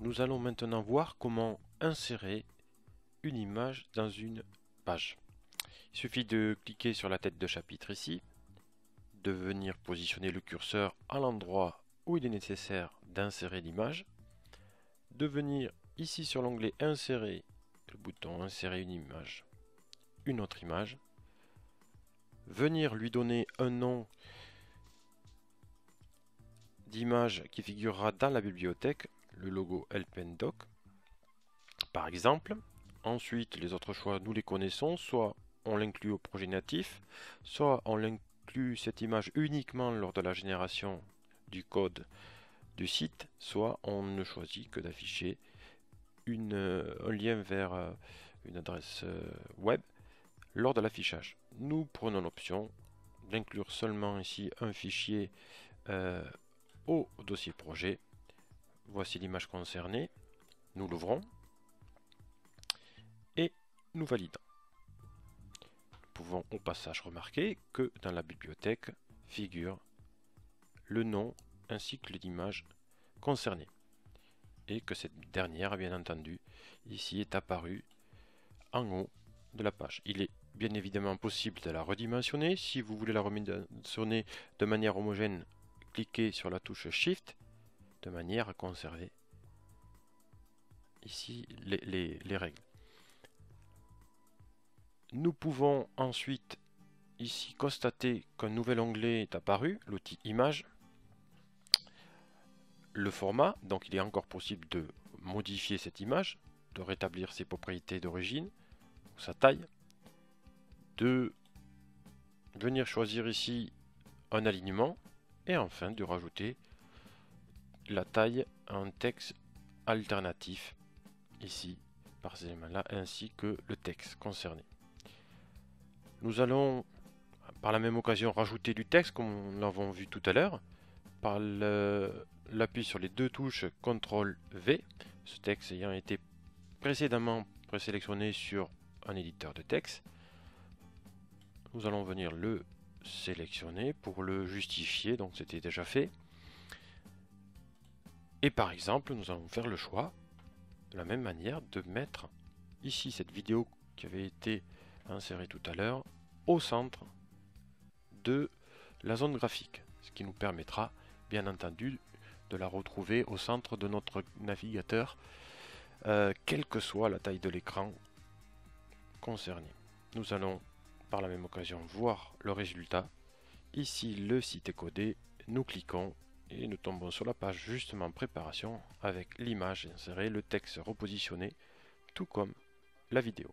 Nous allons maintenant voir comment insérer une image dans une page. Il suffit de cliquer sur la tête de chapitre ici, de venir positionner le curseur à l'endroit où il est nécessaire d'insérer l'image, de venir ici sur l'onglet Insérer, le bouton Insérer une image, une autre image, venir lui donner un nom d'image qui figurera dans la bibliothèque, le logo Helpendoc par exemple. Ensuite, les autres choix, nous les connaissons, soit on l'inclut au projet natif, soit on inclut cette image uniquement lors de la génération du code du site, soit on ne choisit que d'afficher un lien vers une adresse web lors de l'affichage. Nous prenons l'option d'inclure seulement ici un fichier au dossier projet. Voici l'image concernée. Nous l'ouvrons et nous validons. Nous pouvons au passage remarquer que dans la bibliothèque figure le nom ainsi que l'image concernée et que cette dernière, bien entendu, ici est apparue en haut de la page. Il est bien évidemment possible de la redimensionner. Si vous voulez la redimensionner de manière homogène, cliquez sur la touche Shift de manière à conserver ici les règles. Nous pouvons ensuite ici constater qu'un nouvel onglet est apparu, l'outil Image. Le format, donc il est encore possible de modifier cette image, de rétablir ses propriétés d'origine, sa taille, de venir choisir ici un alignement et enfin de rajouter la taille en texte alternatif ici par ces éléments-là ainsi que le texte concerné. Nous allons par la même occasion rajouter du texte comme nous l'avons vu tout à l'heure par l'appui sur les deux touches CTRL V, ce texte ayant été précédemment présélectionné sur un éditeur de texte. Nous allons venir le sélectionner pour le justifier, donc c'était déjà fait. Et par exemple, nous allons faire le choix, de la même manière, de mettre ici cette vidéo qui avait été insérée tout à l'heure au centre de la zone graphique, ce qui nous permettra bien entendu de la retrouver au centre de notre navigateur, quelle que soit la taille de l'écran concerné. Nous allons par la même occasion voir le résultat. Ici le site est codé, nous cliquons et nous tombons sur la page justement préparation avec l'image insérée, le texte repositionné, tout comme la vidéo.